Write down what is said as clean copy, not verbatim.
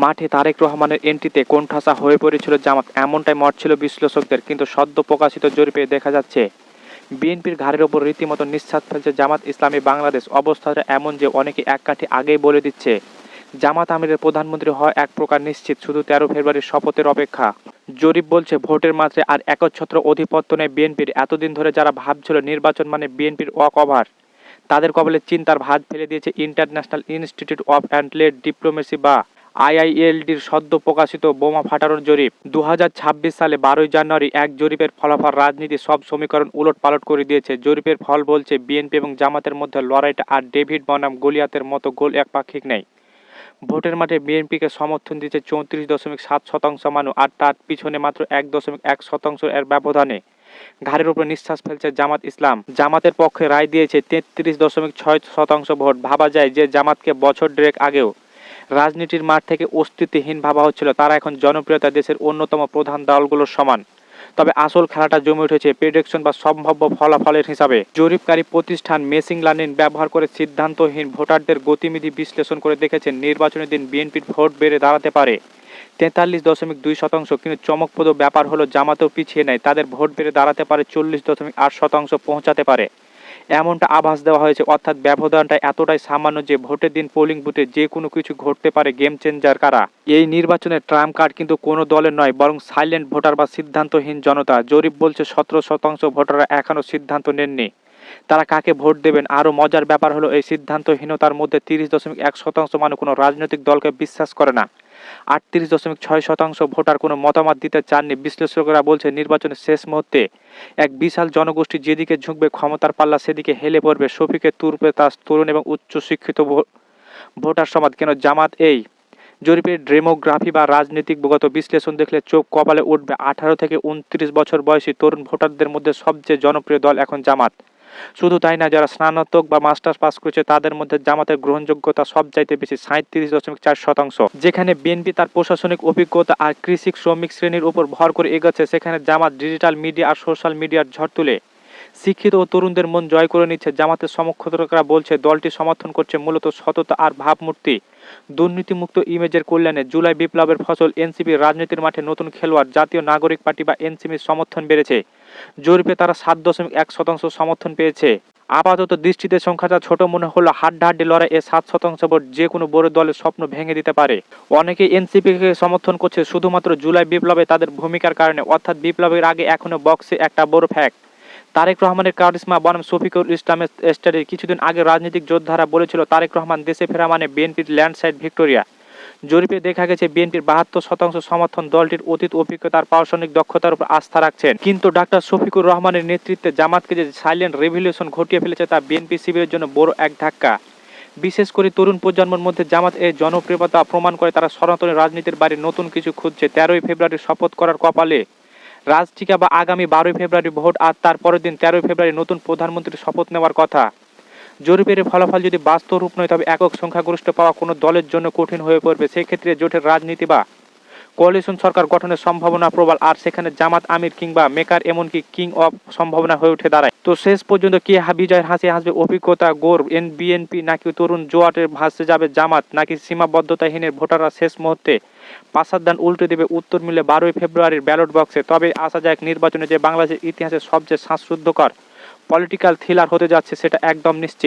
মাঠে তারেক রহমানের এন্ট্রিতে কোণঠাসা হয়ে পড়েছিল জামাত, এমনটাই মত ছিল বিশ্লেষকদের। কিন্তু সদ্য প্রকাশিত জরিপে দেখা যাচ্ছে বিএনপির ঘাড়ের ওপর রীতিমতো নিঃশ্বাস ফেলছে জামাত ইসলামী বাংলাদেশ। অবস্থাটা এমন যে অনেকে এক কাঠি আগেই বলে দিচ্ছে জামাত আমিরের প্রধানমন্ত্রী হওয়া এক প্রকার নিশ্চিত, শুধু 13 ফেব্রুয়ারির শপথের অপেক্ষা। জরিপ বলছে ভোটের মাত্রায় আর একচ্ছত্র অধিপত্য নেই বিএনপির। এতদিন ধরে যারা ভাবছিল নির্বাচন মানে বিএনপির ওয়াক ওভার, তাদের কবলে চিন্তার ভাঁজ ফেলে দিয়েছে international institute of and diplomacy বা আইআইএলডির সদ্য প্রকাশিত বোমা ফাটানোর জরিপ। 2026 সালে 12 জানুয়ারি এক জরিপের ফলাফল রাজনীতি সব সমীকরণ উলট পালট করে দিয়েছে। জরিপের ফল বলছে বিএনপি এবং জামাতের মধ্যে লড়াইটা আর ডেভিড বনাম গলিয়াতের মতো গোল একপাক্ষিক নেই। ভোটের মাঠে বিএনপিকে সমর্থন দিচ্ছে 34.7% মানুষ, আর তার পিছনে মাত্র 1.1% এর ব্যবধানে ঘাড়ের উপর নিঃশ্বাস ফেলছে জামাত ইসলাম। জামাতের পক্ষে রায় দিয়েছে 33.6% ভোট। ভাবা যায় যে জামাতকে বছর দেড়েক আগেও রাজনীতির মাঠ থেকে অস্তিত্বহীন ভাবা হচ্ছিল, তারা এখন জনপ্রিয়তা দেশের অন্যতম প্রধান দলগুলোর সমান। তবে আসল খেলাটা জমে উঠেছে প্রেডিকশন বা সম্ভাব্য ফলাফলের হিসাবে। জরিপকারী প্রতিষ্ঠান মেশিন লার্নিং ব্যবহার করে সিদ্ধান্তহীন ভোটারদের গতিবিধি বিশ্লেষণ করে দেখেছেন নির্বাচনের দিন বিএনপির ভোট বেড়ে দাঁড়াতে পারে 43.2%। কিন্তু চমকপ্রদ ব্যাপার হলো জামাতেও পিছিয়ে নেয়, তাদের ভোট বেড়ে দাঁড়াতে পারে 40.8% পৌঁছাতে পারে, এমনটা আভাস দেওয়া হয়েছে। অর্থাৎ ব্যবধানটা এতটাই সামান্য যে ভোটের দিন পোলিং বুথে যে কোনো কিছু ঘটতে পারে। গেম চেঞ্জার কারা? এই নির্বাচনের ট্রাম্প কার্ড কিন্তু কোনো দলের নয়, বরং সাইলেন্ট ভোটার বা সিদ্ধান্তহীন জনতা। জরিপ বলছে 17% ভোটাররা এখনও সিদ্ধান্ত নেননি তারা কাকে ভোট দেবেন। আরও মজার ব্যাপার হলো এই সিদ্ধান্তহীনতার মধ্যে 30.1% মানুষ কোনো রাজনৈতিক দলকে বিশ্বাস করে না। 38.6% ভোটার কোনো মতামত দিতে চাননি। বিশ্লেষকরা বলছে নির্বাচনের শেষ মুহূর্তে এক বিশাল জনগোষ্ঠী যেদিকে ঝুঁকবে ক্ষমতার পাল্লা সেদিকে হেলে পড়বে। শফিকের তুরপে তার তরুণ এবং উচ্চশিক্ষিত ভোটার সমাজ। কেন জামাত এই জরিপের ডেমোগ্রাফি বা রাজনীতিগত বিশ্লেষণ দেখলে চোখ কপালে উঠবে। 18 থেকে 29 বছর বয়সী তরুণ ভোটারদের মধ্যে সবচেয়ে জনপ্রিয় দল এখন জামাত। শুধু তাই না, যারা স্নাতক বা মাস্টার্স পাস করেছে তাদের মধ্যে জামাতের গ্রহণযোগ্যতা সবচাইতে বেশি 37.4%। যেখানে বিএনপি তার প্রশাসনিক অভিজ্ঞতা আর কৃষি শ্রমিক শ্রেণীর উপর ভর করে এগোচ্ছে, সেখানে জামাত ডিজিটাল মিডিয়া আর সোশ্যাল মিডিয়ার ঝড় তুলে শিক্ষিত ও তরুণদের মন জয় করে নিচ্ছে। জামাতের সমর্থকরা বলছে দলটি সমর্থন করছে মূলত সততা আর ভাবমূর্তি, দুর্নীতিমুক্ত ইমেজের কল্যাণে। জুলাই বিপ্লবের ফসল এনসিপির রাজনীতির মাঠে নতুন খেলোয়াড় জাতীয় নাগরিক পার্টি বা এনসিপির সমর্থন বেড়েছে। জরিপে তারা 7.1% সমর্থন পেয়েছে। আপাতত দৃষ্টিতে সংখ্যাটা ছোট মনে হলো, হাড্ডাহাড্ডি লড়াই এ 7% ভোট যে কোনো বড় দলের স্বপ্ন ভেঙে দিতে পারে। অনেকে এনসিপিকে সমর্থন করছে শুধুমাত্র জুলাই বিপ্লবে তাদের ভূমিকার কারণে, অর্থাৎ বিপ্লবের আগে এখনো বক্সে একটা বড় ফ্যাক্ট তারেক রহমানের কারিশমা বনাম শফিকুল ইসলামের স্টাডি। কিছুদিন আগে রাজনৈতিক যোদ্ধারা বলেছিল তারেক রহমান দেশে ফেরা মানে বিএনপির ল্যান্ডস্লাইড ভিক্টোরিয়া। জরিপে দেখা গেছে বিএনপির 72% সমর্থন দলটির অতীত অভিজ্ঞতা আর প্রশাসনিক দক্ষতার উপর আস্থা রাখছেন। কিন্তু ডাক্তার শফিকুর রহমানের নেতৃত্বে জামাতকে যে সাইলেন্ট রেভলিউশন ঘটিয়ে ফেলেছে তা বিএনপি শিবিরের জন্য বড় এক ধাক্কা। বিশেষ করে তরুণ প্রজন্মের মধ্যে জামাত এই জনপ্রিয়তা প্রমাণ করে তারা সনাতনী রাজনীতির বাইরে নতুন কিছু খুঁজছে। 13 ফেব্রুয়ারি শপথ করার কপালে রাজটিকা বা আগামী 12 ফেব্রুয়ারি ভোট, আর তার পরের দিন 13 ফেব্রুয়ারি নতুন প্রধানমন্ত্রীর শপথ নেওয়ার কথা। জরিপের ফলাফল যদি বাস্তব রূপ নয় তবে একক সংখ্যাগরিষ্ঠ পাওয়া কোনো দলের জন্য কঠিন হয়ে পড়বে। সেক্ষেত্রে জোটের রাজনীতি বা কোয়ালিশন সরকার গঠনের সম্ভাবনা প্রবল, আর সেখানে জামাত আমির কিংবা মেকার এমনকি কিং অফ সম্ভাবনা হয়ে উঠে দাঁড়ায়। তো শেষ পর্যন্ত কে বিজয়ের হাসি হাসবে? অভিজ্ঞতা গৌর বিএনপি নাকি তরুণ জোয়াটের ভাসতে যাবে জামাত, নাকি সীমাবদ্ধতাহীনের ভোটাররা শেষ মুহূর্তে পাশার দান উল্টে দেবে? উত্তর মিলে 12 ফেব্রুয়ারির ব্যালট বক্সে। তবে আসা যায় নির্বাচনে যে বাংলাদেশের ইতিহাসের সবচেয়ে শ্বাসরুদ্ধকর পলিটিক্যাল থ্রিলার হতে যাচ্ছে সেটা একদম নিশ্চিত।